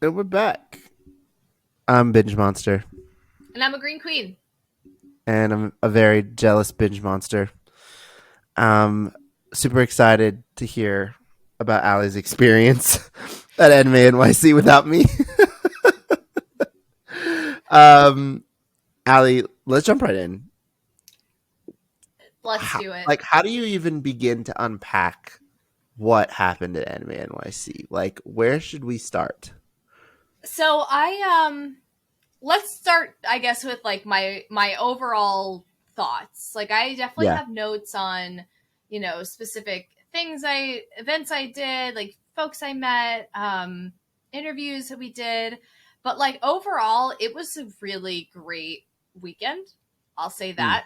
And we're back. I'm Binge Monster, And I'm a green queen. and I'm a very jealous Binge Monster. I'm super excited to hear about Allie's experience at AnimeNYC without me. um, Allie, let's jump right in. Let's do it. How do you even begin to unpack what happened at AnimeNYC? Like, where should we start? So let's start I guess with like my overall thoughts. Like I definitely Yeah, have notes on, specific things I events I did, like folks I met, interviews that we did. But like overall, it was a really great weekend. I'll say mm, that.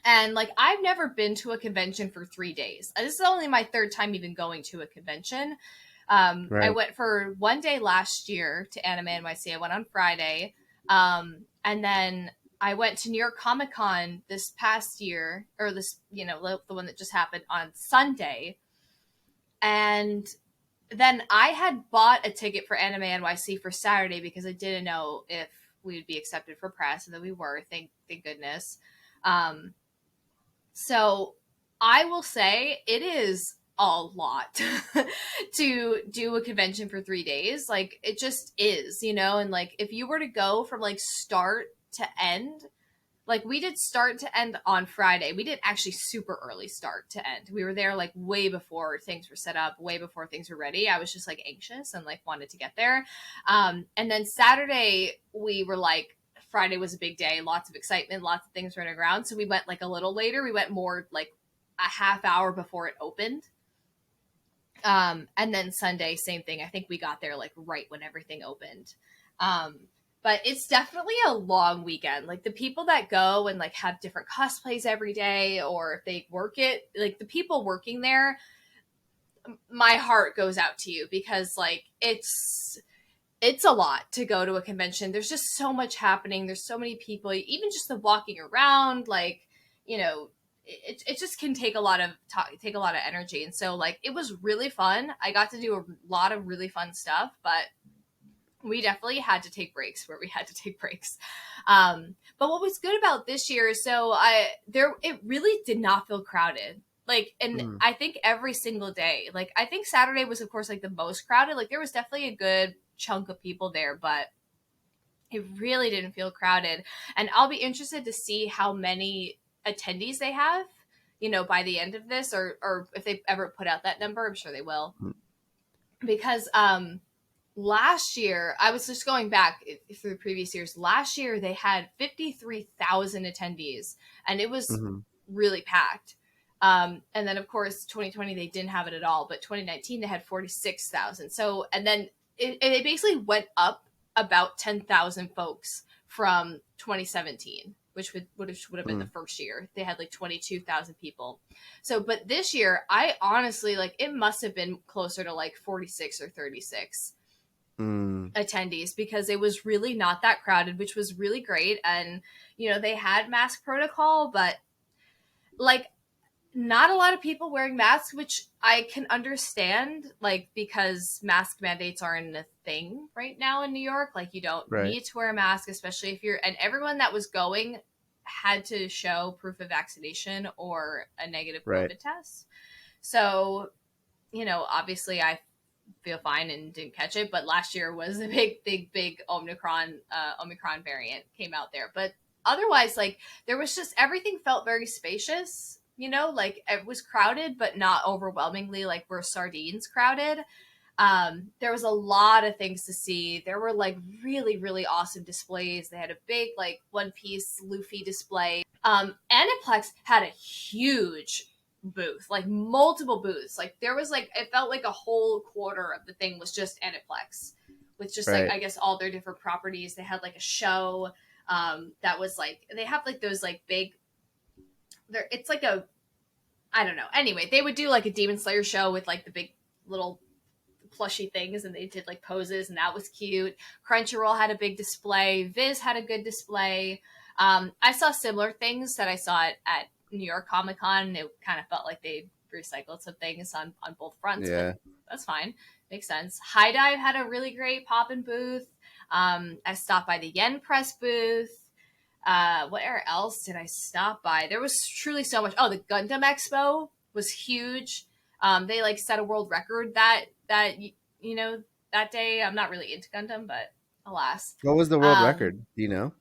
And like I've never been to a convention for 3 days. This is only my third time even going to a convention. I right. went for one day last year to Anime NYC. I went on Friday, and then I went to New York Comic Con this past year, or this, the one that just happened on Sunday. And then I had bought a ticket for Anime NYC for Saturday because I didn't know if we would be accepted for press, and then we were. Thank goodness. Um, so I will say it is a lot to do a convention for 3 days. Like it just is, and like if you were to go from like start to end, like we did start to end on Friday. We did actually super early start to end. We were there like way before things were set up, way before things were ready. I was just like anxious and like wanted to get there. And then Saturday we were like Friday was a big day, lots of excitement, lots of things running around. So we went like a little later. We went more like a half hour before it opened. And then Sunday, same thing. I think we got there like right when everything opened. Um, but it's definitely a long weekend. Like the people that go and like have different cosplays every day, or if they work it, like the people working there, my heart goes out to you because like it's a lot to go to a convention. There's just so much happening. There's so many people, even just the walking around, like, it just can take a lot of take a lot of energy. And so like it was really fun. I got to do a lot of really fun stuff, but we definitely had to take breaks where we had to take breaks. But what was good about this year, so it really did not feel crowded. Like, and Mm, I think every single day, like I think Saturday was of course like the most crowded. Like there was definitely a good chunk of people there, but it really didn't feel crowded. And I'll be interested to see how many attendees they have, by the end of this, or if they ever put out that number. I'm sure they will, mm, because last year, I was just going back through the previous years. Last year, they had 53,000 attendees, and it was mm-hmm. really packed. And then, of course, 2020, they didn't have it at all, but 2019, they had 46,000. So, and then it basically went up about 10,000 folks from 2017, which would have been the Mm, first year. They had like 22,000 people. So, but this year, I honestly like it must have been closer to like 46 or 36 mm, attendees because it was really not that crowded, which was really great. And, they had mask protocol, but like not a lot of people wearing masks, which I can understand, like, because mask mandates aren't a thing right now in New York. Like, you don't right, need to wear a mask, especially if and everyone that was going had to show proof of vaccination or a negative right. COVID test. So, obviously I feel fine and didn't catch it. But last year was a big Omicron variant came out there. But otherwise, like there was just everything felt very spacious. Like it was crowded, but not overwhelmingly like we're sardines crowded. There was a lot of things to see. There were like really, really awesome displays. They had a big like One Piece Luffy display. Aniplex had a huge booth, like multiple booths. Like there was like it felt like a whole quarter of the thing was just Aniplex, with just like Right. I guess all their different properties. They had like a show that was like they have like those like big. There, it's like a I don't know. Anyway, they would do like a Demon Slayer show with like the big little plushy things, and they did like poses, and that was cute. Crunchyroll had a big display. Viz had a good display. I saw similar things that I saw at New York Comic Con. It kind of felt like they recycled some things on both fronts, but Yeah. that's fine. Makes sense. High Dive had a really great pop-in booth. I stopped by the Yen Press booth. Where else did I stop by? There was truly so much. Oh, the Gundam Expo was huge. They like set a world record that you know that day. I'm not really into Gundam, but alas, What was the world um, record? Do you know?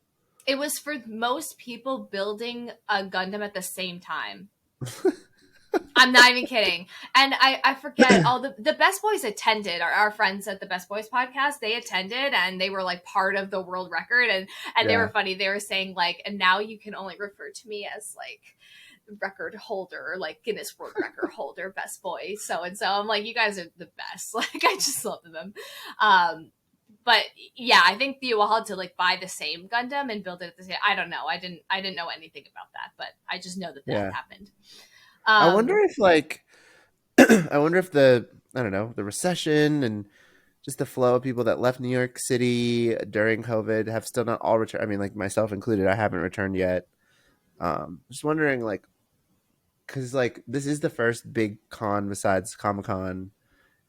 it was for most people building a Gundam at the same time. I'm not even kidding. And I forget all the Best Boys attended. Our friends at the Best Boys podcast, they attended and they were like part of the world record and they were Yeah. funny. They were saying like, and now you can only refer to me as like record holder, like Guinness World Record holder, Best Boy, so and so. I'm like, you guys are the best. Like I just love them. But yeah, I think you will have to like buy the same Gundam and build it at the same. I don't know. I didn't know anything about that, but I just know that Yeah. happened. I wonder Um, if like I wonder if the I don't know, the recession and just the flow of people that left New York City during COVID have still not all returned. I mean, like myself included, I haven't returned yet. Just wondering, like, because like this is the first big con besides Comic Con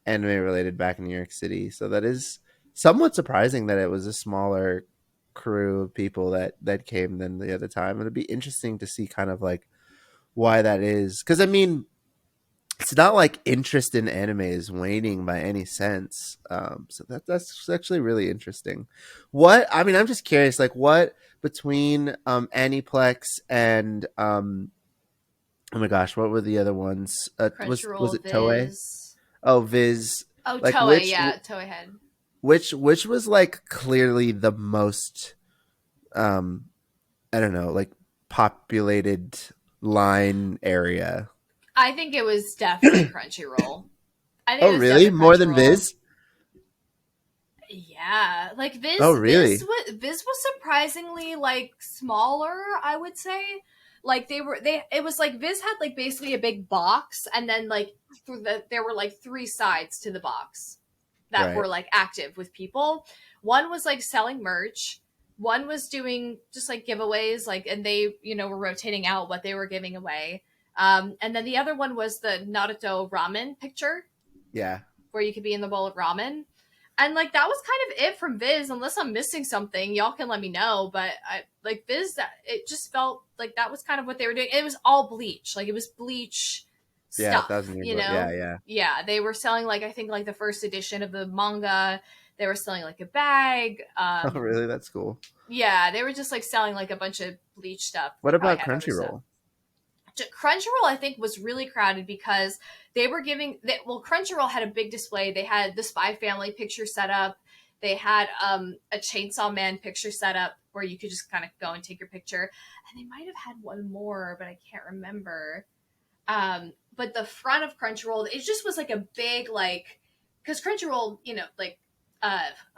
anime related back in New York City, so that is somewhat surprising that it was a smaller crew of people that came than the other time. It'd be interesting to see kind of like why that is, because I mean it's not like interest in anime is waning by any sense. So that's actually really interesting. What I mean, I'm just curious, like what between Aniplex and oh my gosh, what were the other ones? Was Crunchyroll, it Toei? Viz. Oh, Viz. Oh, Like Toei, yeah, Toei head. which was like clearly the most um I don't know, like populated line area. I think it was definitely Crunchyroll. I think Oh, it was really? definitely More than Crunchyroll. Viz? Yeah, like Oh, Viz was surprisingly like smaller, I would say. Like they it was like Viz had like basically a big box and then like there were like three sides to the box that Right. were like active with people. One was like selling merch. One was doing just like giveaways, like, and they, were rotating out what they were giving away. And then the other one was the Naruto ramen picture Yeah. where you could be in the bowl of ramen. And like that was kind of it from Viz, unless I'm missing something. Y'all can let me know. But like Viz, that it just felt like that was kind of what they were doing. It was all bleach, like it was bleach Yeah, stuff, 1,000 Year Blood. Yeah, yeah. Yeah, they were selling like I think like the first edition of the manga. They were selling like a bag. Oh, really? That's cool. Yeah, they were just like selling like a bunch of bleach stuff. What They probably about had other stuff. Crunchyroll? Crunchyroll, I think, was really crowded because they were Crunchyroll had a big display. They had the Spy Family picture set up. They had a Chainsaw Man picture set up where you could just kind of go and take your picture. And they might have had one more, but I can't remember. But the front of Crunchyroll, it just was like a big like, because Crunchyroll, like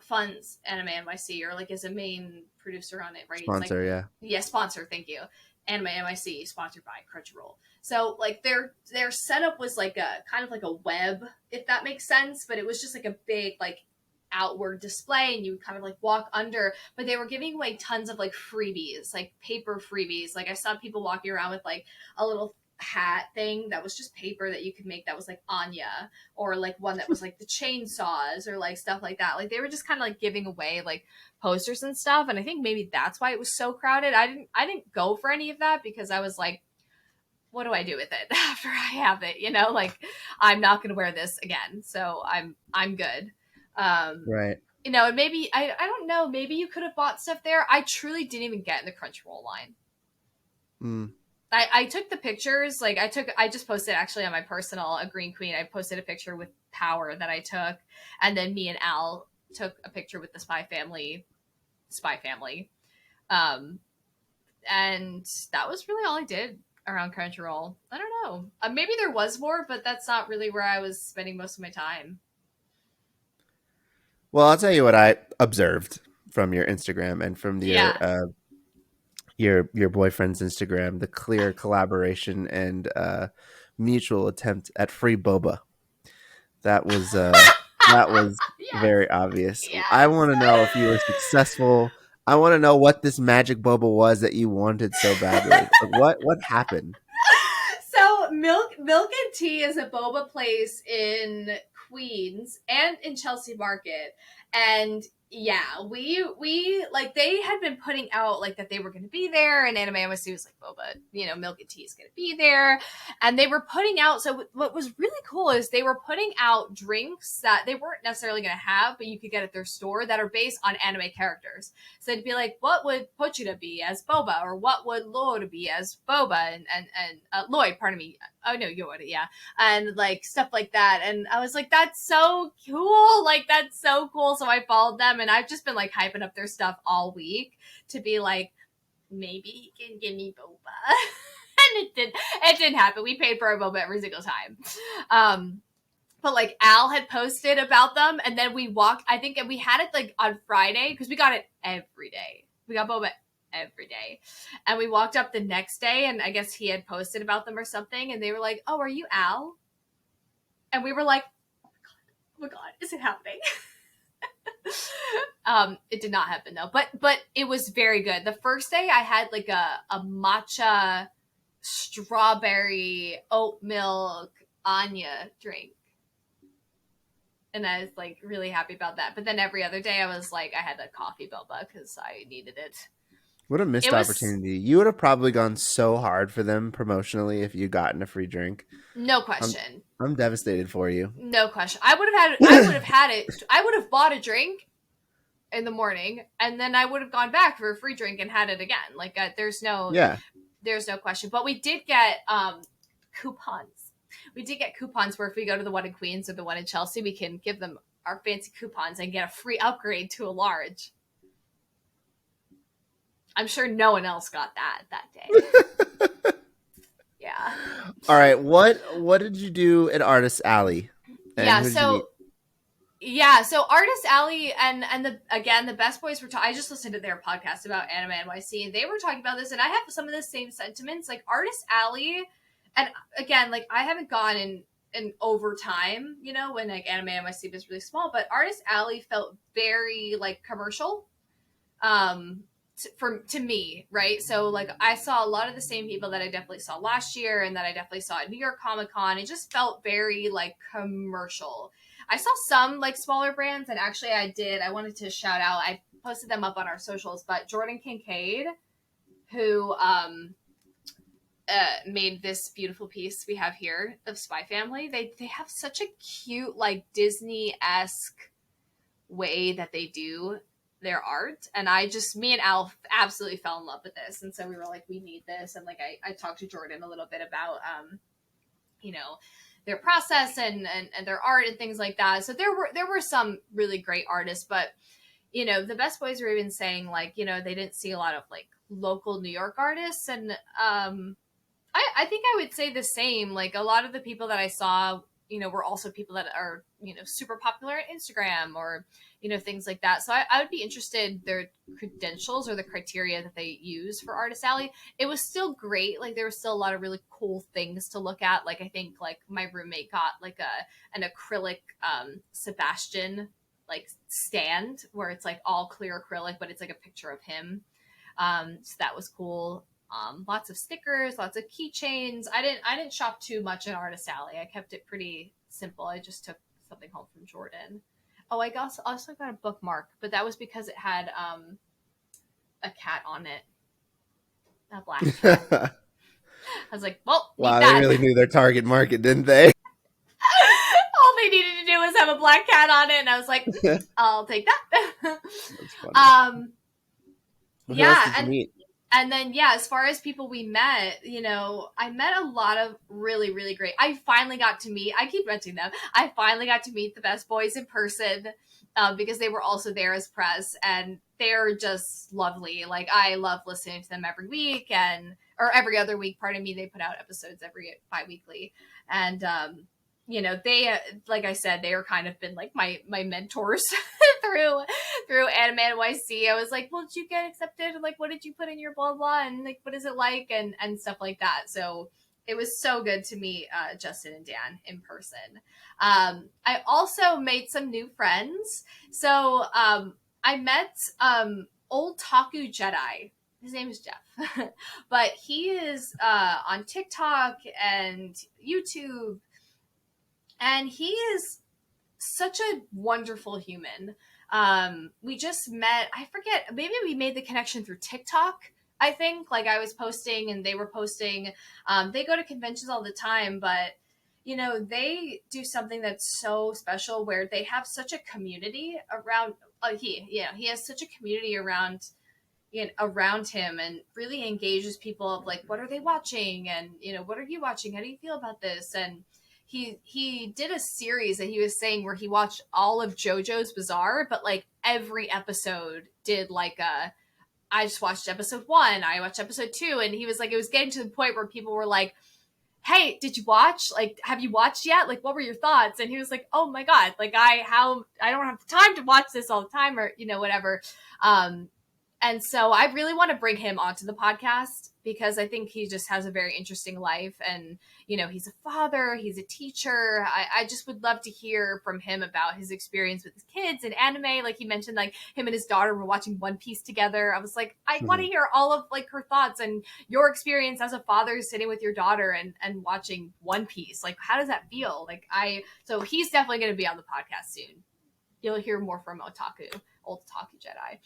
funds AnimeNYC or like is a main producer on it, right? It's like Sponsor, yeah. yeah, sponsor. Thank you. AnimeNYC sponsored by Crunchyroll. So like their setup was like a kind of like a web, if that makes sense, but it was just like a big like outward display and you would kind of like walk under, but they were giving away tons of like freebies, like paper freebies. Like I saw people walking around with like a little hat thing that was just paper that you could make that was like Anya, or like one that was like the chainsaws or like stuff like that. Like they were just kind of like giving away like posters and stuff, and I think maybe that's why it was so crowded. I didn't go for any of that because I was like, what do I do with it after I have it? Like I'm not going to wear this again, so I'm good. Um, Right. and maybe I don't know. Maybe you could have bought stuff there. I truly didn't even get in the Crunchyroll line. Mm. I took the pictures. Like I just posted actually on my personal agreenqueen. I posted a picture with Power that I took, and then me and Al took a picture with the Spy Family, um, and that was really all I did around Crunchyroll. I don't know. Maybe there was more, but that's not really where I was spending most of my time. Well, I'll tell you what I observed from your Instagram and from Yeah. your boyfriend's Instagram, the clear collaboration and mutual attempt at free boba. That was that was Yes. very obvious. I Yes. want to know if you were successful. I want to know what this magic boba was that you wanted so badly. Like, what happened? So Milk and Tea is a boba place in Queens and in Chelsea Market. And yeah, we like, they had been putting out like that they were going to be there, and AnimeNYC was like, boba, Milk and Tea is going to be there, and they were putting out. So what was really cool is they were putting out drinks that they weren't necessarily going to have, but you could get at their store, that are based on anime characters. So it'd be like, what would Pochita be as Boba, or what would Lord be as Boba, and Lloyd, pardon me. Oh no, Yoda, yeah, and like stuff like that. And I was like, that's so cool. Like, that's so cool. So I followed them, and I've just been like hyping up their stuff all week to be like, maybe he can give me boba. And it didn't happen. We paid for our boba every single time. But like, Al had posted about them, and then we walked, I think we had it like on Friday, because we got it every day. We got boba every day. And we walked up the next day, and I guess he had posted about them or something, and they were like, oh, are you Al? And we were like, oh my god, is it happening? It did not happen though, but it was very good. The first day I had like a matcha strawberry oat milk Anya drink, and I was like really happy about that. But then every other day I was like, I had a coffee boba because I needed it. What a missed It was opportunity. You would have probably gone so hard for them promotionally if you gotten a free drink. no I'm question. I'm devastated for you. No question. I would have had it. I would have bought a drink in the morning, and then I would have gone back for a free drink and had it again. Like, Yeah. there's no question. But we did get coupons. We did get coupons where if we go to the one in Queens or the one in Chelsea, we can give them our fancy coupons and get a free upgrade to a large. I'm sure no one else got that day. Yeah. All right. What did you do at Artist Alley? And Yeah. who did you meet? So Artist Alley and the Best Boys were I just listened to their podcast about AnimeNYC, and they were talking about this, and I have some of the same sentiments. Like, Artist Alley, and again, like, I haven't gone in over time, when like AnimeNYC was really small, but Artist Alley felt very like commercial. To me, right? So like, I saw a lot of the same people that I definitely saw last year and that I definitely saw at New York Comic Con. It just felt very like commercial. I saw some like smaller brands, and actually I wanted to shout out, I posted them up on our socials, but Jordan Kincaid, who made this beautiful piece we have here of Spy Family. They have such a cute like Disney-esque way that they do their art, and me and Al absolutely fell in love with this, and so we were like, we need this. And like, I talked to Jordan a little bit about their process and their art and things like that. So there were some really great artists, but the Best Boys were even saying like, they didn't see a lot of like local New York artists, and I think I would say the same. Like, a lot of the people that I saw, were also people that are, super popular on Instagram or, things like that. So I would be interested their credentials or the criteria that they use for Artist Alley. It was still great. Like, there was still a lot of really cool things to look at. Like, I think like my roommate got like an acrylic Sebastian like stand where it's like all clear acrylic, but it's like a picture of him. So that was cool. Lots of stickers, lots of keychains. I didn't shop too much in Artist Alley. I kept it pretty simple. I just took something home from Jordan. Oh, I also got a bookmark, but that was because it had a cat on it, a black cat. I was like, well, need Wow, they that. really knew their target market, didn't they? All they needed to do was have a black cat on it, and I was like, I'll take that. That's funny. Who else Yeah, did you meet? and then, yeah, as far as people we met, I met a lot of really, really great. I finally got to meet, I keep mentioning them, I finally got to meet the Best Boys in person, because they were also there as press, and they're just lovely. Like, I love listening to them every week, or every other week, pardon me. They put out episodes every bi-weekly. And, they, like I said, they are kind of been like my mentors through AnimeNYC. I was like, well, did you get accepted? Like, what did you put in your blah blah, and like, what is it like, and stuff like that. So it was so good to meet Justin and Dan in person. I also made some new friends. So I met old Taku Jedi. His name is Jeff, but he is on TikTok and YouTube, and he is such a wonderful human. We just met, I forget, maybe we made the connection through TikTok. I think like I was posting and they were posting. They go to conventions all the time, but they do something that's so special where they have such a community around. He has such a community around around him and really engages people of like, what are they watching, and what are you watching, how do you feel about this. And he did a series that he was saying where he watched all of JoJo's Bizarre, but like every episode did like a, I just watched episode 1, I watched episode 2, and he was like, it was getting to the point where people were like, hey, did you watch? Like, have you watched yet? Like, what were your thoughts? And he was like, oh my God, like I don't have time to watch this all the time, or, whatever. And so I really want to bring him onto the podcast because I think he just has a very interesting life. And, he's a father, he's a teacher. I just would love to hear from him about his experience with his kids and anime. Like he mentioned, like him and his daughter were watching One Piece together. I was like, I want to hear all of like her thoughts and your experience as a father sitting with your daughter and watching One Piece. Like, how does that feel? Like so he's definitely going to be on the podcast soon. You'll hear more from old Otaku Jedi.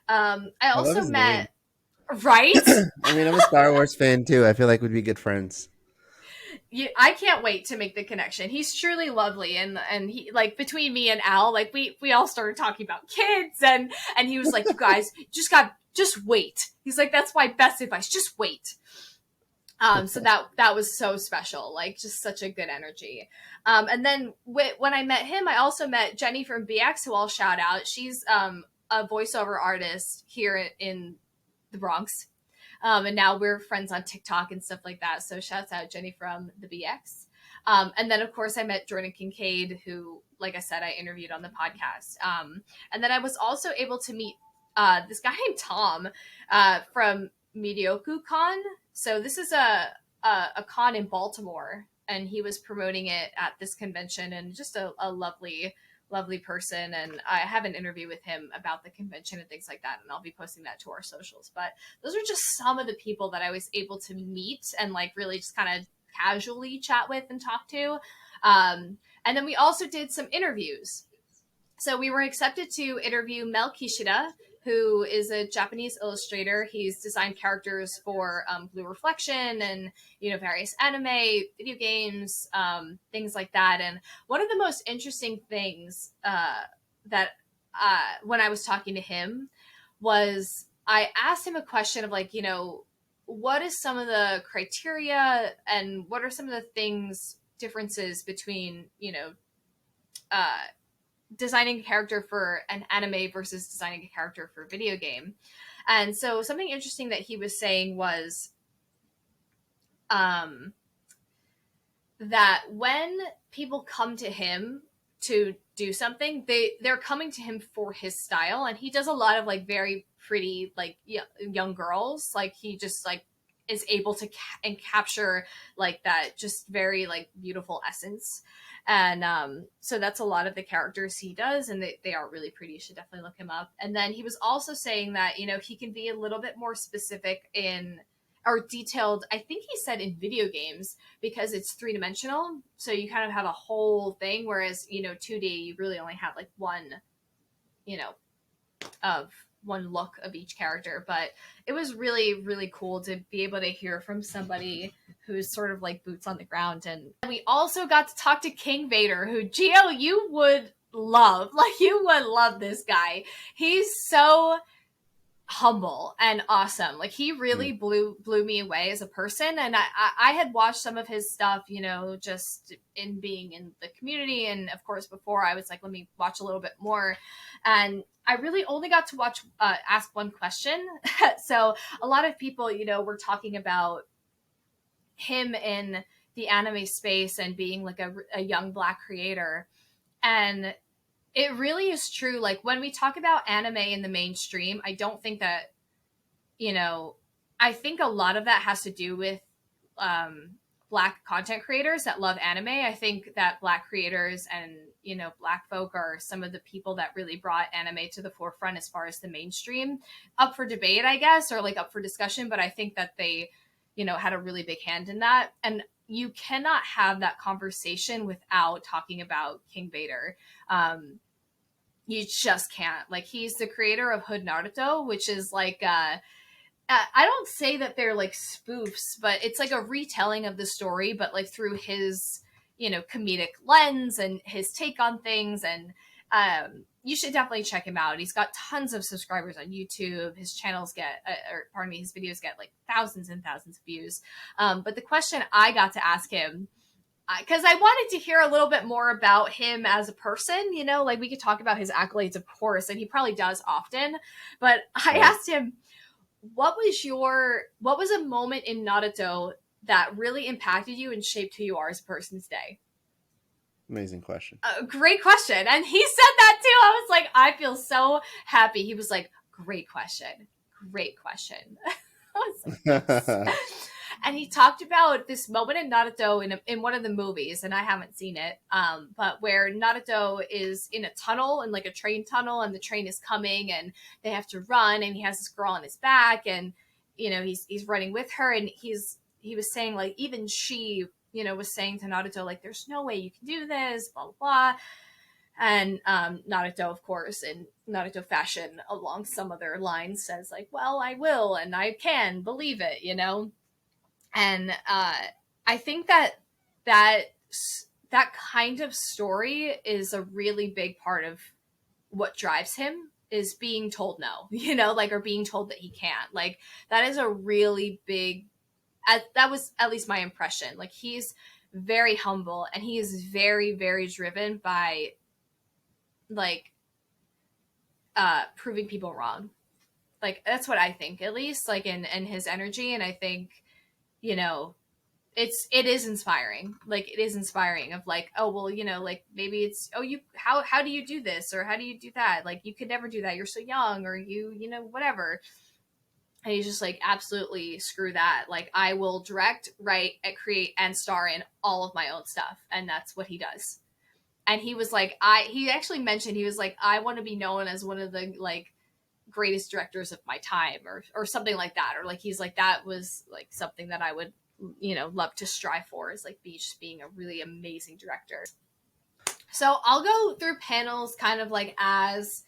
I I love also his name. met, right? I mean, I'm a Star Wars fan too. I feel like we'd be good friends. I can't wait to make the connection. He's truly lovely, and he like between me and Al, like we all started talking about kids, and he was like, you guys just wait. He's like, that's my best advice, just wait. So that was so special, like just such a good energy. And then when I met him, I also met Jenny from BX, who I'll shout out. She's a voiceover artist here in the Bronx. And now we're friends on TikTok and stuff like that. So shouts out Jenny from the BX. And then of course I met Jordan Kincaid, who, like I said, I interviewed on the podcast. And then I was also able to meet this guy named Tom from Medioku Con. So this is a con in Baltimore, and he was promoting it at this convention, and just a lovely person. And I have an interview with him about the convention and things like that, and I'll be posting that to our socials. But those are just some of the people that I was able to meet and like really just kind of casually chat with and talk to. And then we also did some interviews. So we were accepted to interview Mel Kishida, who is a Japanese illustrator. He's designed characters for Blue Reflection and various anime, video games, things like that. And one of the most interesting things that when I was talking to him was I asked him a question of like, what is some of the criteria and what are some of the differences between uh, designing a character for an anime versus designing a character for a video game. And so something interesting that he was saying was that when people come to him to do something, they're coming to him for his style, and he does a lot of like very pretty like young girls. Like he just like is able to capture like that just very like beautiful essence. And so that's a lot of the characters he does, and they are really pretty. You should definitely look him up. And then he was also saying that he can be a little bit more specific in or detailed, I think he said, in video games, because it's three-dimensional, so you kind of have a whole thing, whereas 2D you really only have like one look of each character. But it was really, really cool to be able to hear from somebody who's sort of like boots on the ground. And we also got to talk to King Vader, who, Gio, you would love. Like, you would love this guy. He's so humble and awesome. Like, he really blew me away as a person. And I had watched some of his stuff, just in being in the community. And of course, before I was like, let me watch a little bit more. And I really only got to ask one question. So a lot of people, were talking about him in the anime space and being like a young Black creator. And it really is true. Like, when we talk about anime in the mainstream, I don't think that, I think a lot of that has to do with Black content creators that love anime. I think that Black creators and, Black folk are some of the people that really brought anime to the forefront as far as the mainstream. Up for debate, I guess, or like up for discussion. But I think that they, had a really big hand in that. And, you cannot have that conversation without talking about King Vader. You just can't. Like, he's the creator of Hood Naruto, which is like I don't say that they're like spoofs, but it's like a retelling of the story, but like through his, comedic lens and his take on things. And you should definitely check him out. He's got tons of subscribers on YouTube. His channels get, or pardon me, his videos get like thousands and thousands of views. But the question I got to ask him, because I wanted to hear a little bit more about him as a person, like we could talk about his accolades, of course, and he probably does often. But I Right. asked him, what was a moment in Naruto that really impacted you and shaped who you are as a person today? Amazing question. Great question. And he said that too. I was like, I feel so happy. He was like, great question. Great question. I was like, yes. And he talked about this moment in Naruto in one of the movies, and I haven't seen it, but where Naruto is in a tunnel, in like a train tunnel, and the train is coming, and they have to run, and he has this girl on his back, and he's running with her, and he was saying like even she was saying to Naruto like there's no way you can do this, blah blah blah. And Naruto, of course, in Naruto fashion, along some other lines, says like, "Well, I will, and I can believe it." And I think that that kind of story is a really big part of what drives him, is being told no, like, or being told that he can't. Like, that is a really big, that was at least my impression. Like, he's very humble, and he is very, very driven by, like, proving people wrong. Like, that's what I think, at least, like, in his energy. And I think, you know, it is inspiring. Like, it is inspiring of like, oh, well, like, maybe it's, oh, how do you do this, or how do you do that? Like, you could never do that, you're so young, or whatever. And he's just like, absolutely, screw that. Like, I will direct, write, and create and star in all of my own stuff. And that's what he does. And he was like, he actually mentioned, he was like, I want to be known as one of the like greatest directors of my time, or something like that. Or like, he's like, that was like something that I would, love to strive for, is like being a really amazing director. So I'll go through panels kind of like as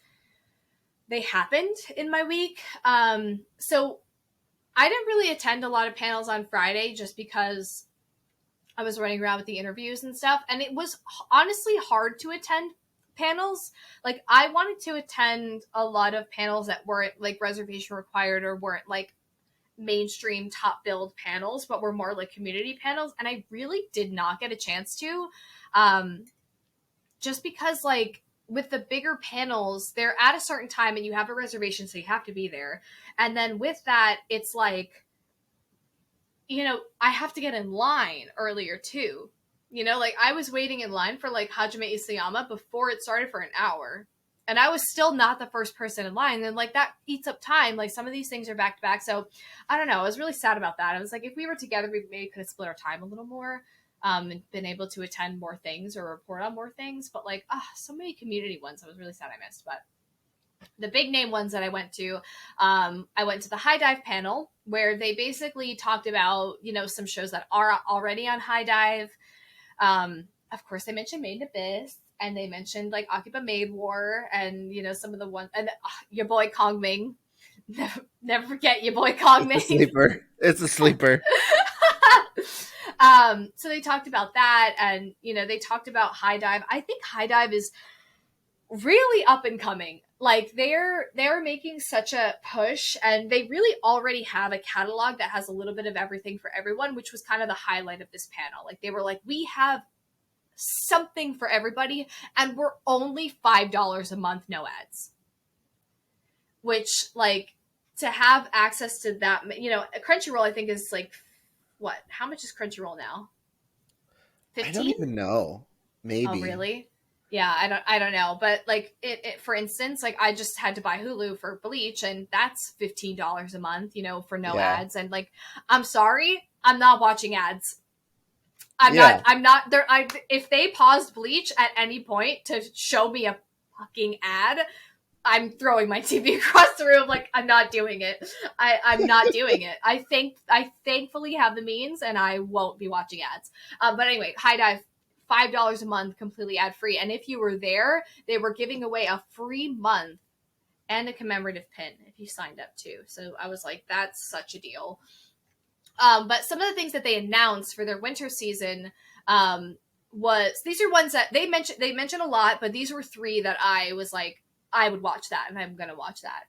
they happened in my week. So I didn't really attend a lot of panels on Friday just because I was running around with the interviews and stuff. And it was honestly hard to attend panels. Like, I wanted to attend a lot of panels that weren't like reservation required, or weren't like mainstream top billed panels, but were more like community panels. And I really did not get a chance to, just because, like, with the bigger panels, they're at a certain time and you have a reservation, so you have to be there. And then with that, it's like, I have to get in line earlier too. Like, I was waiting in line for like Hajime Isayama before it started for an hour. And I was still not the first person in line. And like, that eats up time. Like, some of these things are back to back. So I don't know. I was really sad about that. I was like, if we were together, we maybe could have split our time a little more, and been able to attend more things or report on more things. But like, so many community ones I was really sad I missed. But the big name ones that I went to the High Dive panel, where they basically talked about, some shows that are already on High Dive. Of course, they mentioned Made in Abyss, and they mentioned like Akiba Maid War, and some of the ones, and your boy Kong Ming. Never forget your boy Kong It's a Ming. sleeper. It's a sleeper. So they talked about that, and they talked about High Dive. I think High Dive is really up and coming. Like, they're making such a push, and they really already have a catalog that has a little bit of everything for everyone, which was kind of the highlight of this panel. Like, they were like, we have something for everybody, and we're only $5 a month, no ads. Which, like, to have access to that, Crunchyroll, I think, is like, what? How much is Crunchyroll now? I don't 15? even know. Oh, Maybe. really? Yeah, I don't know. But like, it for instance, like, I just had to buy Hulu for Bleach, and that's $15 a month, for no Yeah. ads. And like, I'm sorry, I'm not watching ads. Yeah. I'm not there. If they paused Bleach at any point to show me a fucking ad, I'm throwing my TV across the room. Like, I'm not doing it. I'm not doing it. I thankfully have the means, and I won't be watching ads. But anyway, High Dive, $5 a month, completely ad free. And if you were there, they were giving away a free month and a commemorative pin if you signed up too. So I was like, that's such a deal. But some of the things that they announced for their winter season was, these are ones that they mentioned. They mentioned a lot, but these were three that I was like, I would watch that, and I'm gonna watch that.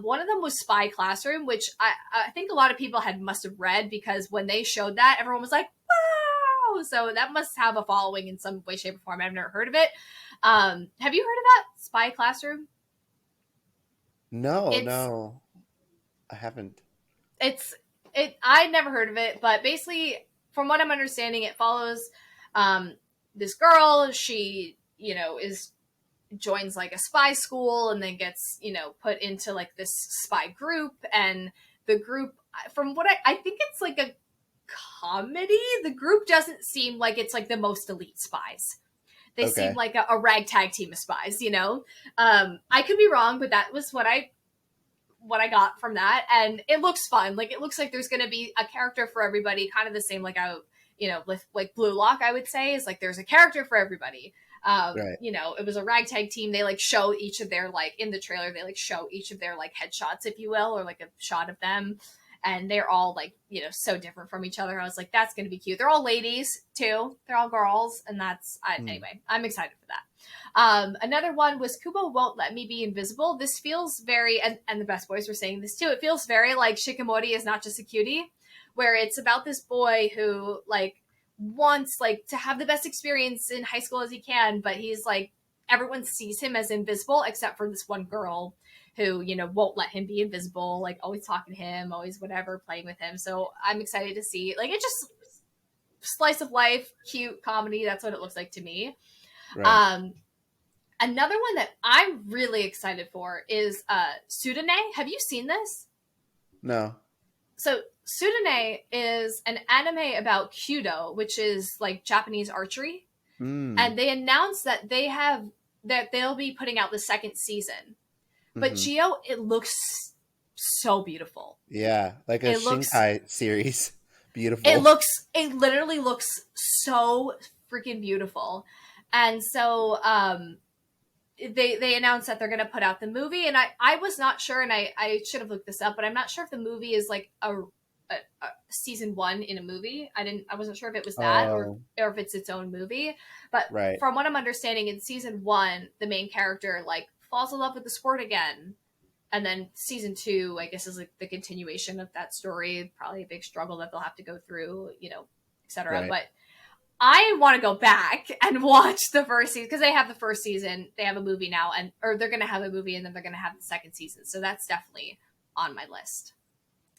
One of them was Spy Classroom, which I think a lot of people must have read, because when they showed that, everyone was like, "Wow!" So that must have a following in some way, shape, or form. I've never heard of it. Have you heard of that, Spy Classroom? No, It's no, I haven't. it's it I never heard of it, but basically, from what I'm understanding, it follows um this girl. She, is joins like a spy school, and then gets, put into like this spy group. And the group, from what I think it's like a comedy. The group doesn't seem like it's like the most elite spies. They seem Okay, like a ragtag team of spies. I could be wrong, but that was what I got from that, and it looks fun. Like, it looks like there's going to be a character for everybody, kind of the same like with like Blue Lock, I would say, is like there's a character for everybody. right. It was a ragtag team. They like show each of their, like, in the trailer, they like show each of their like headshots, if you will, or like a shot of them, and they're all like, so different from each other. I was like, that's going to be cute. They're all ladies too. They're all girls, and Hmm. anyway, I'm excited for that. Another one was Kubo Won't Let Me Be Invisible. This feels very, and the best boys were saying this too, it feels very like Shikamori is Not Just a Cutie, where it's about this boy who, like, wants, like, to have the best experience in high school as he can, but he's like, everyone sees him as invisible except for this one girl who, won't let him be invisible, like always talking to him, always whatever, playing with him. So I'm excited to see, like, it just slice of life, cute comedy. That's what it looks like to me. Right. Um, Another one that I'm really excited for is Sudane. Have you seen this? No. So Sudane is an anime about Kyudo, which is like Japanese archery, Mm. and they announced that they'll be putting out the second season. But Hmm. Gio, it looks so beautiful. Yeah, like a It looks Shinkai series. it Beautiful. looks it literally looks so freaking beautiful. And so they announced that they're going to put out the movie, and I was not sure, and I should have looked this up, but I'm not sure if the movie is like a season one in a movie. I wasn't sure if it was that, Oh, or if it's its own movie. But right, from what I'm understanding, in season one, the main character like falls in love with the sport again, and then season two, I guess, is like the continuation of that story. Probably a big struggle that they'll have to go through, etc. right. But I want to go back and watch the first season, because they have the first season. They have a movie now, or they're going to have a movie, and then they're going to have the second season. So that's definitely on my list.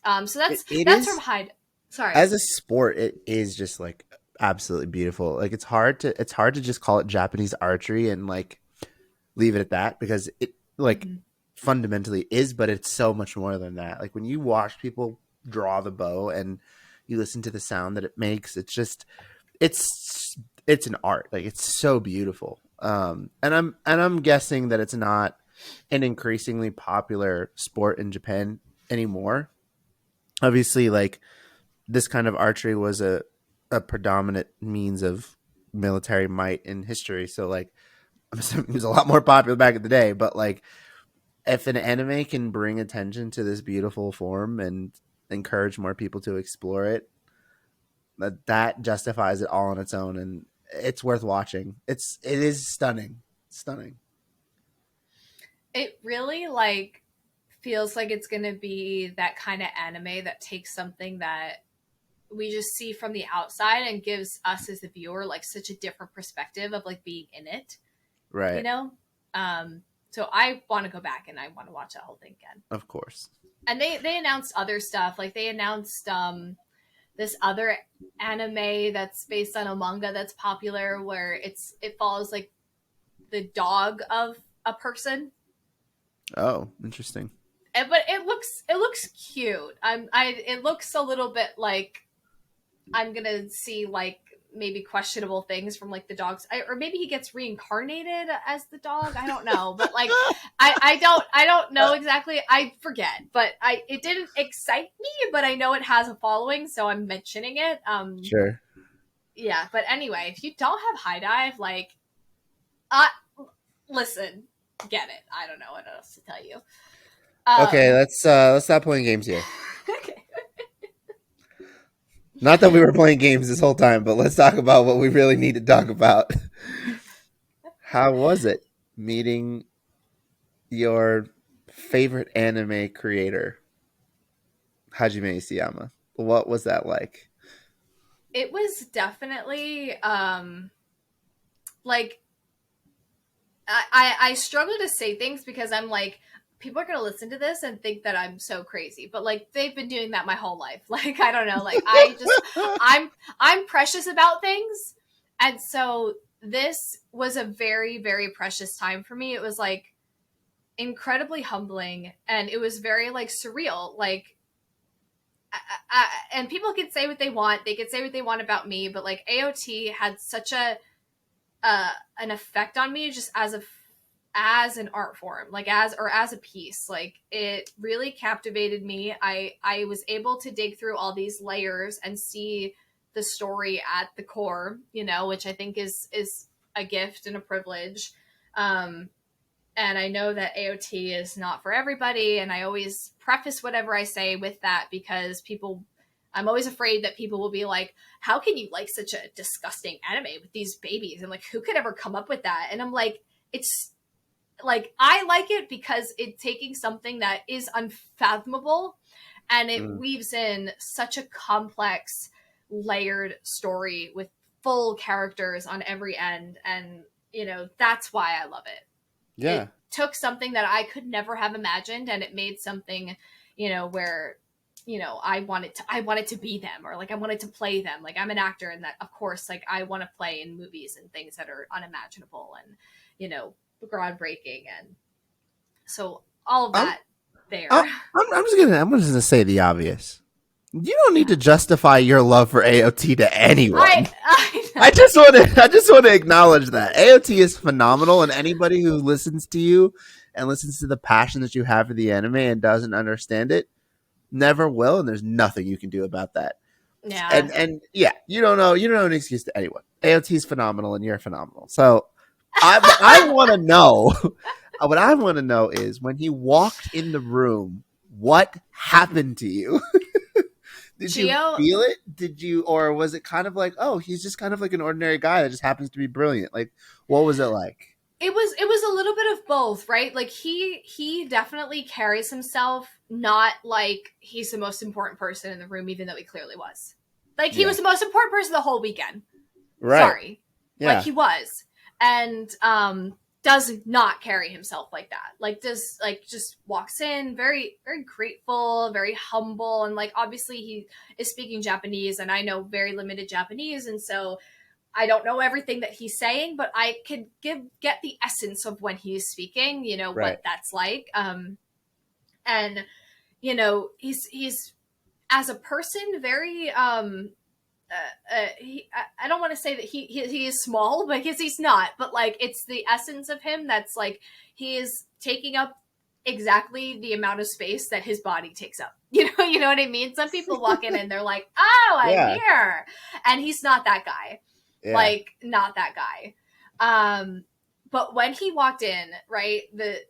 So It that's from is, Hyde. Sorry. as a sport, it is just like absolutely beautiful. Like it's hard to just call it Japanese archery and like leave it at that, because it like Mm-hmm. fundamentally is, but it's so much more than that. Like when you watch people draw the bow and you listen to the sound that it makes, it's it's an art. Like it's so beautiful. And I'm guessing that it's not an increasingly popular sport in Japan anymore. Obviously, like this kind of archery was a predominant means of military might in history. So like I'm assuming it was a lot more popular back in the day, but like if an anime can bring attention to this beautiful form and encourage more people to explore it, that justifies it all on its own, and it's worth watching. It is stunning, stunning. It really, like, feels like it's going to be that kind of anime that takes something that we just see from the outside and gives us as the viewer like such a different perspective of like being in it, you Right, know? Um, so I want to go back and I want to watch that whole thing again. of course. And they announced other stuff. Like, they announced this other anime that's based on a manga that's popular, where it follows like the dog of a person. Oh, interesting. But it looks cute. It looks a little bit like I'm gonna see like maybe questionable things from like the dogs, or maybe he gets reincarnated as the dog. I don't know, but like I don't know exactly. I forget, but it didn't excite me, but I know it has a following, so I'm mentioning it. Sure. Yeah, but anyway, if you don't have high dive, like, uh, listen, get it. I don't know what else to tell you. Okay, Um, let's stop playing games here. okay. Not that we were playing games this whole time, but let's talk about what we really need to talk about. How was it meeting your favorite anime creator, Hajime Isayama? What was that like? It was definitely like I struggle to say things because I'm like, people are gonna listen to this and think that I'm so crazy, but like they've been doing that my whole life. Like I don't know, like I'm precious about things, and so this was a very very precious time for me. It was like incredibly humbling, and it was very like surreal. Like and people can say what they want. They can say what they want about me, but like AOT had such a an effect on me just as an art form, like as a piece. Like it really captivated me. I was able to dig through all these layers and see the story at the core, which I think is a gift and a privilege. Um, and I know that AOT is not for everybody, and I always preface whatever I say with that because I'm always afraid that people will be like, how can you like such a disgusting anime with these babies? And like, who could ever come up with that? And I'm like, it's like, I like it because it's taking something that is unfathomable and it Mm. weaves in such a complex, layered story with full characters on every end. And, that's why I love it. Yeah, It took something that I could never have imagined and it made something, where I wanted to be them, or like I wanted to play them. Like I'm an actor, and that of course like I want to play in movies and things that are unimaginable and groundbreaking, and so all of I'm that there. I'm I'm just gonna say the obvious. You don't need Yeah, to justify your love for AOT to anyone. I I know. just want to I just want to acknowledge that AOT is phenomenal, and anybody who listens to you and listens to the passion that you have for the anime and doesn't understand it never will, and there's nothing you can do about that. Yeah. And yeah, you don't know an excuse to anyone. AOT is phenomenal, and you're phenomenal. So I want to know what I want to know is when he walked in the room, what happened to you? Did you Gio, feel it? Did you, or was it kind of like, oh, he's just kind of like an ordinary guy that just happens to be brilliant? Like, what was it like? it was a little bit of both, right? Like he definitely carries himself not like he's the most important person in the room, even though he clearly was. Like he Yeah. was the most important person the whole weekend. Right. Sorry. Like Yeah. he was. And does not carry himself like that. Like does like just walks in very very grateful, very humble, and like obviously he is speaking Japanese and I know very limited Japanese, and so I don't know everything that he's saying, but I could get the essence of when he's speaking, what Right. that's like. And he's as a person very I don't want to say that he is small because he's not, but like it's the essence of him that's like he is taking up exactly the amount of space that his body takes up. You know what I mean? Some people walk in and they're like, "Oh, I'm Yeah. here," and he's not that guy. Yeah. Like, not that guy. Um, but when he walked in, right, the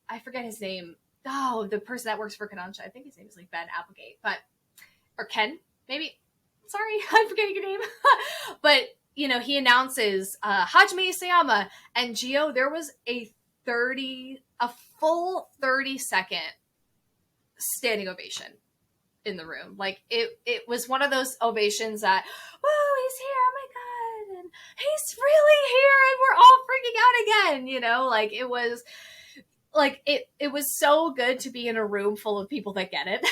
I forget his name. Oh, the person that works for Kanansha, I think his name is like Ben Applegate, but or Ken, maybe. Sorry, I'm forgetting your name. But he announces Hajime Isayama and Gio. There was a full 30-second standing ovation in the room. Like it was one of those ovations that, whoa, he's here, oh my god, and he's really here, and we're all freaking out again. Like it was like it was so good to be in a room full of people that get it.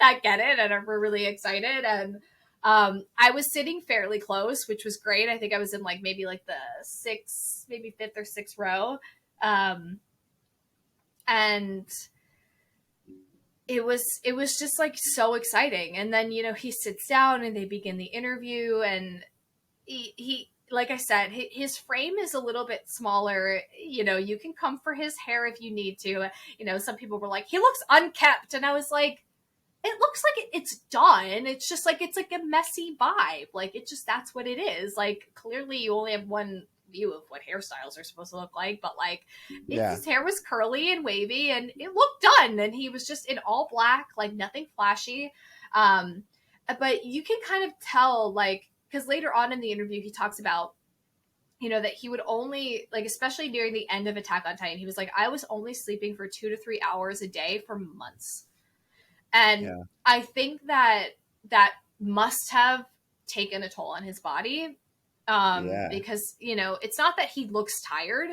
That get it and are really excited. And I was sitting fairly close, which was great. I think I was in like maybe like the sixth, maybe fifth or sixth row. And it was just like so exciting. And then, he sits down and they begin the interview, and he like I said, his frame is a little bit smaller. You can come for his hair if you need to. Some people were like, he looks unkept, and I was like, it looks like it's done. It's just like, it's like a messy vibe. Like, it just, that's what it is. Like, clearly you only have one view of what hairstyles are supposed to look like, but like, Yeah. his hair was curly and wavy and it looked done. And he was just in all black, like nothing flashy. Um, but you can kind of tell, like, because later on in the interview, he talks about, that he would only, like, especially nearing the end of Attack on Titan, he was like, I was only sleeping for 2 to 3 hours a day for months. And Yeah. I think that must have taken a toll on his body. Yeah. Because, it's not that he looks tired,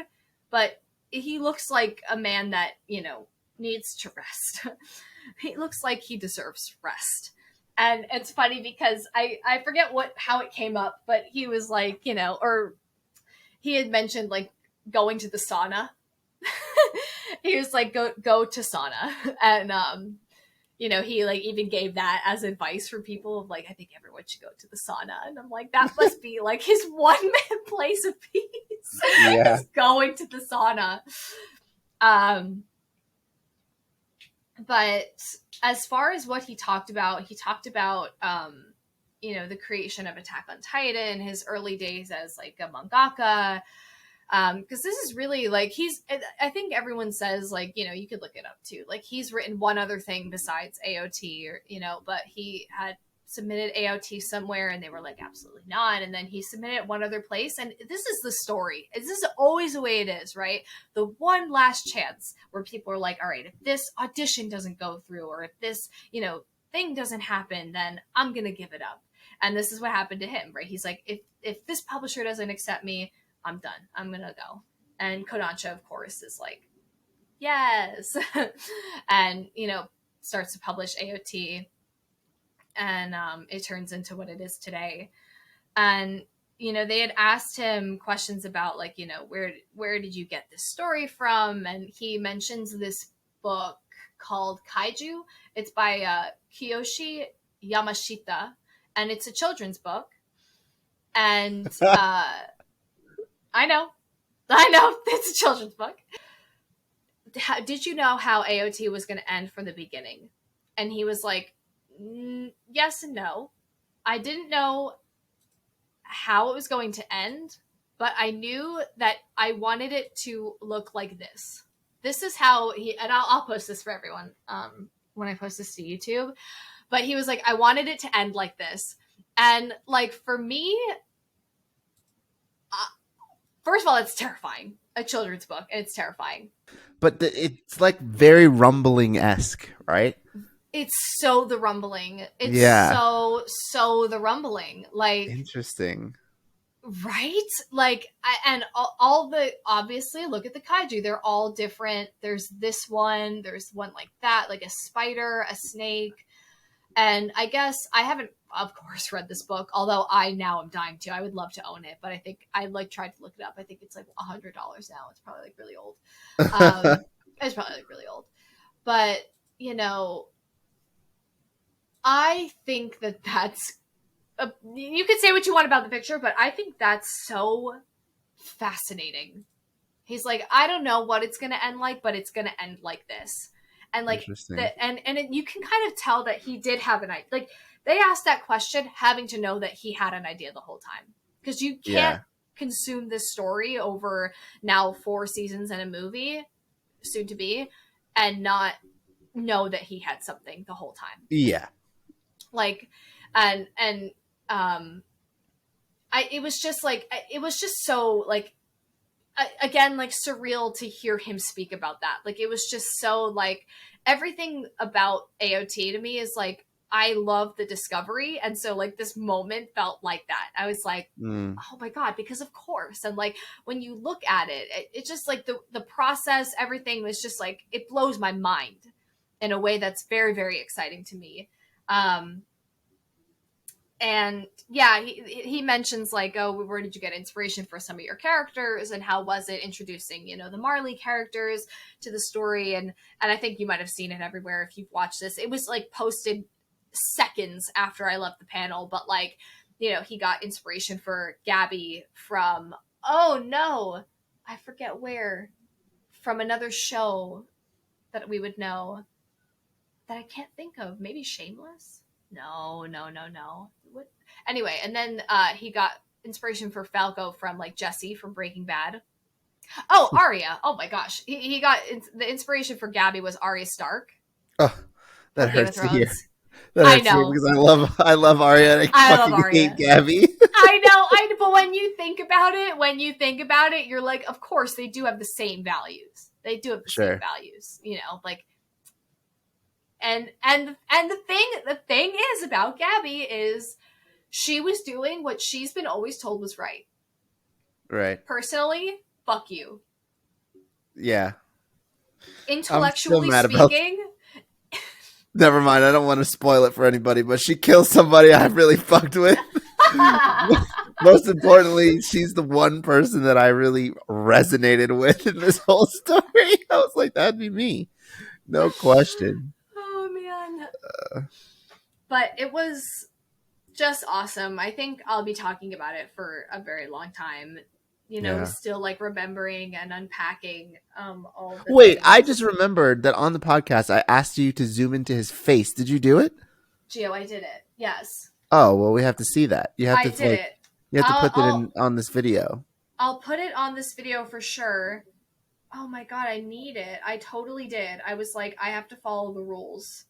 but he looks like a man that, needs to rest. He looks like he deserves rest. And it's funny because I forget how it came up, but he was like, or he had mentioned like going to the sauna. He was like, go to sauna. And he like even gave that as advice for people of like, I think everyone should go to the sauna. And I'm like, that must be like his one man place of peace. Yeah. Is going to the sauna. But as far as what he talked about, the creation of Attack on Titan, his early days as like a mangaka, because this is really like, I think everyone says like, you could look it up too, like he's written one other thing besides AOT, or but he had submitted AOT somewhere and they were like, absolutely not. And then he submitted it one other place, and this is the story, this is always the way it is, right? The one last chance where people are like, all right, if this audition doesn't go through, or if this thing doesn't happen, then I'm gonna give it up. And this is what happened to him, right? He's like, if this publisher doesn't accept me, I'm done. I'm gonna go. And Kodansha, of course, is like, yes, and starts to publish AOT, and it turns into what it is today. And they had asked him questions about like, where did you get this story from? And he mentions this book called Kaiju. It's by Kiyoshi Yamashita, and it's a children's book. And I know, it's a children's book. Did you know how AOT was going to end from the beginning? And he was like, yes and no. I didn't know how it was going to end, but I knew that I wanted it to look like this. This is how and I'll post this for everyone when I post this to YouTube. But he was like, I wanted it to end like this. And like, for me, first of all, it's terrifying. A children's book, and it's terrifying. But it's like very rumbling-esque, right? It's so the rumbling. It's Yeah. so the rumbling. Like, Interesting. right? Like, and all the, obviously, look at the kaiju. They're all different. There's this one. There's one like that, like a spider, a snake. And I guess I haven't, of course, read this book, although I now am dying to. I would love to own it, but I think I like tried to look it up. I think it's like $100 now. It's probably like really old. It's probably like really old. But, I think that's, you could say what you want about the picture, but I think that's so fascinating. He's like, I don't know what it's going to end like, but it's going to end like this. And like, you can kind of tell that he did have an idea. Like, they asked that question having to know that he had an idea the whole time. Because you can't consume this story over now 4 seasons and a movie, soon to be, and not know that he had something the whole time. Yeah. Like, it was just like, it was just so like, again, like surreal to hear him speak about that. Like, it was just so like, everything about AOT to me is like, I love the discovery. And so like this moment felt like that. I was like, oh my God, because of course. And like, when you look at it, it's just like the process, everything was just like, it blows my mind in a way that's very, very exciting to me. And yeah, he mentions like, oh, where did you get inspiration for some of your characters, and how was it introducing, you know, the Marley characters to the story? And I think you might have seen it everywhere if you've watched this. It was like posted seconds after I left the panel, but like, you know, he got inspiration for Gabby from, oh no, I forget where, from another show that we would know that I can't think of. Maybe Shameless? No, no, no, no. What? Anyway, and then he got inspiration for Falco from like Jesse from Breaking Bad. Oh, Arya. Oh my gosh. He got the inspiration for Gabby was Arya Stark Oh, that from Game of hurts to hear. Thrones. That I hurts to hear know. because I love Arya and I I love fucking hate Arya. Gabby. I know. But when you think about it, you're like, of course they do have the same values. They do have the same Sure. values, you know, like. And the thing is about Gabby is she was doing what she's been always told was right. Right. Personally, fuck you. Yeah. I'm still Intellectually mad about. speaking, Never mind. I don't want to spoil it for anybody, but she kills somebody I really fucked with. Most importantly, she's the one person that I really resonated with in this whole story. I was like, that'd be me. No question. oh man. But it was just awesome. I think I'll be talking about it for a very long time. You know, Yeah. still like remembering and unpacking all the Wait, I just things. remembered that on the podcast I asked you to zoom into his face. Did you do it? Gio, I did it. Yes. Oh, well, we have to see that. You have I to did like it. you have to I'll put it I'll in on this video. I'll put it on this video for sure. Oh my god, I need it. I totally did. I was like, I have to follow the rules.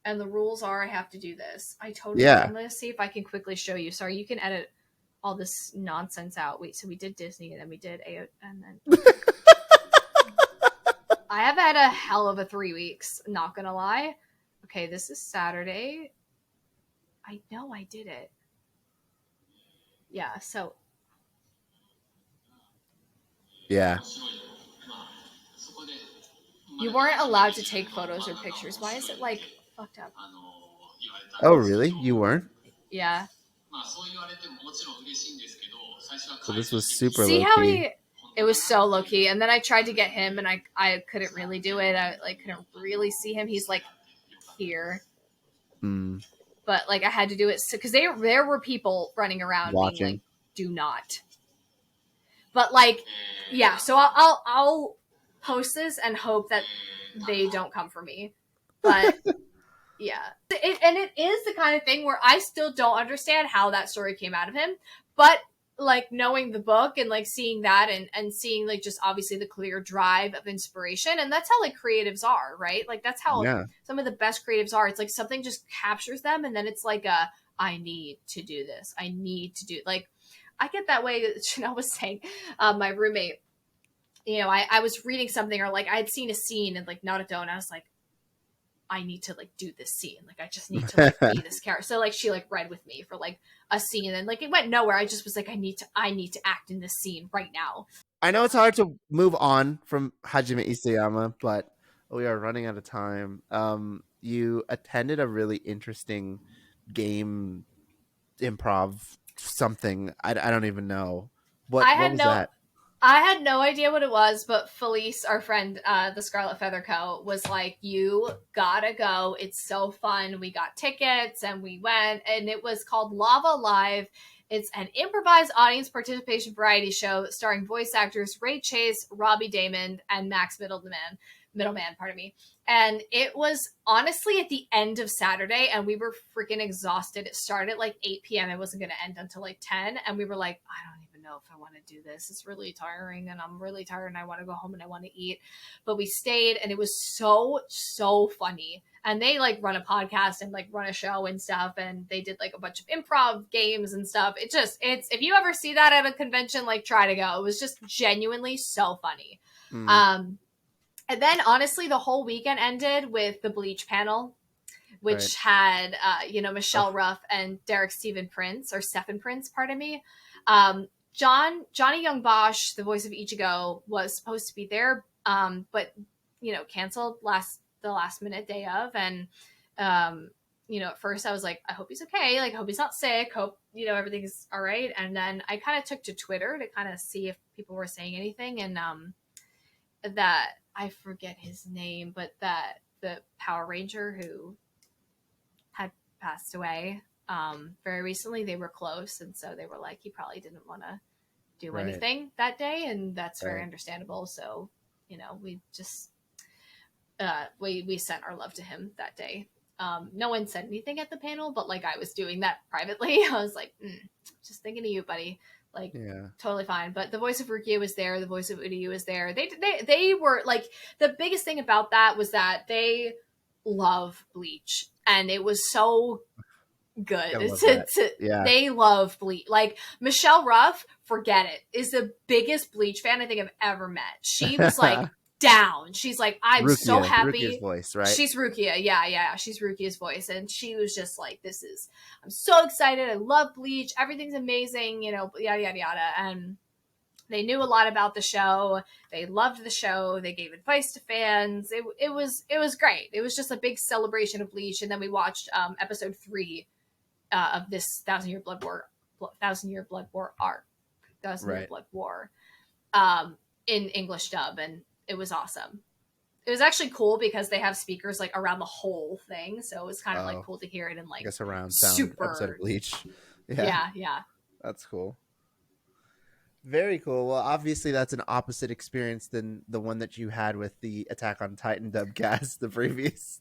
And the rules are I have to do this. I totally did. Yeah. I'm going to see if I can quickly show you. Sorry, you can edit all this nonsense out. Wait, so we did Disney and then we did AO and then I have had a hell of a 3 weeks, not going to lie. Okay, this is Saturday. I know I did it. Yeah, so Yeah. you weren't allowed to take photos or pictures. Why is it like fucked up? Oh, really? You weren't? Yeah. So this was super See low how key. he it was so low key, and then I tried to get him and I couldn't really do it. I like couldn't really see him. He's like here. Mm, But like I had to do it because there were people running around being like, watching. do not. But like, yeah, so I'll post this and hope that they don't come for me. But yeah, it is the kind of thing where I still don't understand how that story came out of him, but like knowing the book and like seeing that and seeing like just obviously the clear drive of inspiration, and that's how like creatives are, right? Like that's how Yeah. some of the best creatives are. It's like something just captures them, and then it's like I need to do this. I need to do like I get that way. Chanel was saying, my roommate, you know, I was reading something or like I had seen a scene in like Naruto, and I was like, I need to like do this scene. Like I just need to like be this character. So like she like read with me for like a scene, and like it went nowhere. I just was like, I need to act in this scene right now. I know it's hard to move on from Hajime Isayama, but we are running out of time. You attended a really interesting game improv something. I don't even know. I What had was no that? I had no idea what it was, but Felice, our friend, the Scarlet Feather Co., was like, you gotta go. It's so fun. We got tickets and we went, and it was called Lava Live. It's an improvised audience participation variety show starring voice actors Ray Chase, Robbie Damon, and Max Middleman, pardon me. And it was honestly at the end of Saturday, and we were freaking exhausted. It started at like 8 p.m. It wasn't going to end until like 10. And we were like, I don't even know if I want to do this. It's really tiring, and I'm really tired, and I want to go home and I want to eat. But we stayed, and it was so funny. And they like run a podcast and like run a show and stuff. And they did like a bunch of improv games and stuff. It's if you ever see that at a convention, like try to go. It was just genuinely so funny. Mm, And then honestly, the whole weekend ended with the Bleach panel, right. which had Michelle Oh, Ruff and Derek Stephen Prince, pardon me. Johnny Young Bosch, the voice of Ichigo, was supposed to be there, but canceled the last minute day of, and at first I was like, I hope he's okay. Like, I hope he's not sick. Hope, everything's all right. And then I kind of took to Twitter to kind of see if people were saying anything. And that, I forget his name, but that the Power Ranger who had passed away very recently, they were close. And so they were like, he probably didn't want to do Right. anything that day. And that's very Right. understandable. So, we just, we sent our love to him that day. No one said anything at the panel, but like I was doing that privately. I was like, just thinking of you, buddy. Like, Yeah. totally fine. But the voice of Rukia was there. The voice of Uryu was there. They were like, the biggest thing about that was that they love Bleach, and it was so good. I love that. Yeah. They love Bleach. Like, Michelle Ruff, forget it, is the biggest Bleach fan I think I've ever met. She was like down. She's like, I'm so Rukia's happy. voice, right? She's Rukia. Yeah. She's Rukia's voice. And she was just like, I'm so excited. I love Bleach. Everything's amazing, yada, yada, yada. And they knew a lot about the show. They loved the show. They gave advice to fans. It was great. It was just a big celebration of Bleach. And then we watched episode 3 of this Thousand Year Blood War arc, Thousand Year Right. Blood War, in English dub, and it was awesome. It was actually cool because they have speakers like around the whole thing, so it was kind of like Oh, cool to hear it in I like guess around sound episode of super. Bleach. Yeah. Yeah. That's cool. Very cool. Well, obviously that's an opposite experience than the one that you had with the Attack on Titan dubcast the previous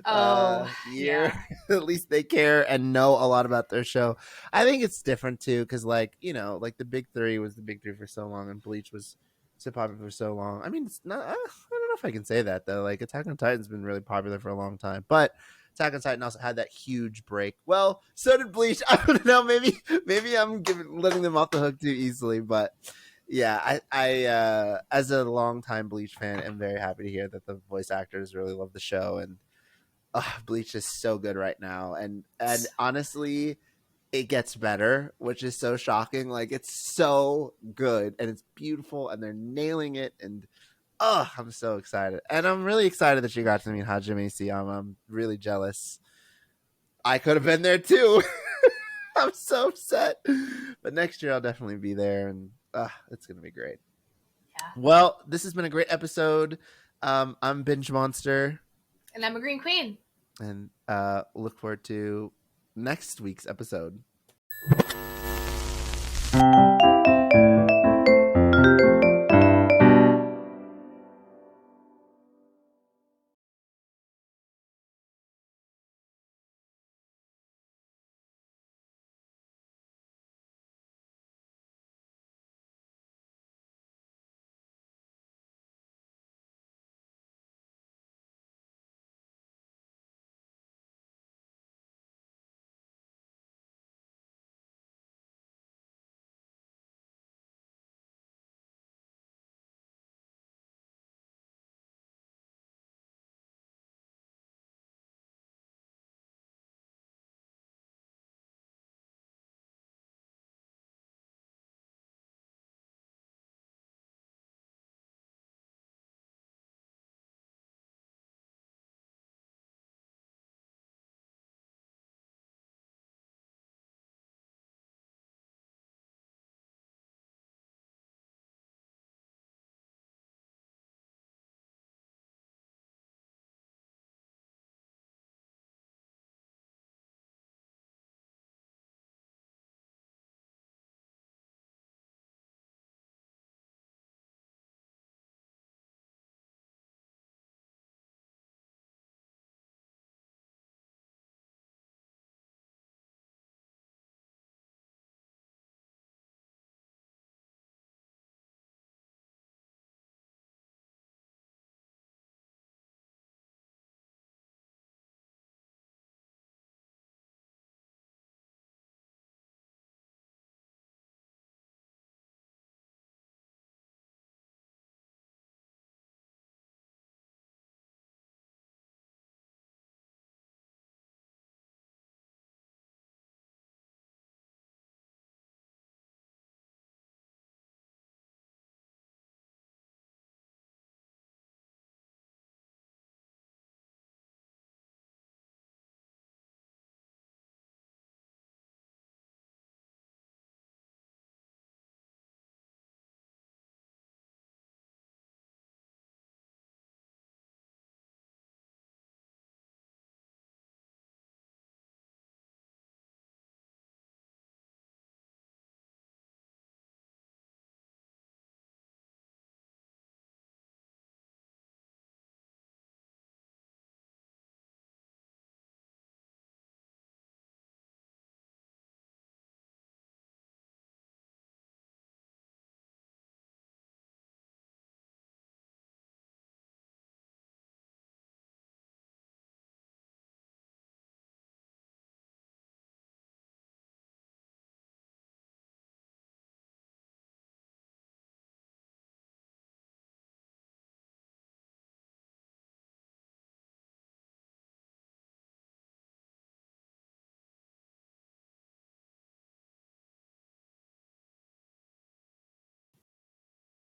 Oh year. yeah. At least they care and know a lot about their show. I think it's different too, because like the big three was the big three for so long, and Bleach was so popular for so long. I mean, it's not. I don't know if I can say that though. Like Attack on Titan's been really popular for a long time, but Attack on Titan also had that huge break. Well, so did Bleach. I don't know. Maybe I'm letting them off the hook too easily, but yeah, I as a longtime Bleach fan, am very happy to hear that the voice actors really love the show, and Bleach is so good right now, and honestly, it gets better, which is so shocking. Like it's so good and it's beautiful, and they're nailing it, and I'm so excited. And I'm really excited that you got to meet Hajime Siyama. I'm really jealous. I could have been there too. I'm so upset. But next year I'll definitely be there, and it's going to be great. Yeah. Well, this has been a great episode. I'm Binge Monster. And I'm a green queen. And look forward to next week's episode.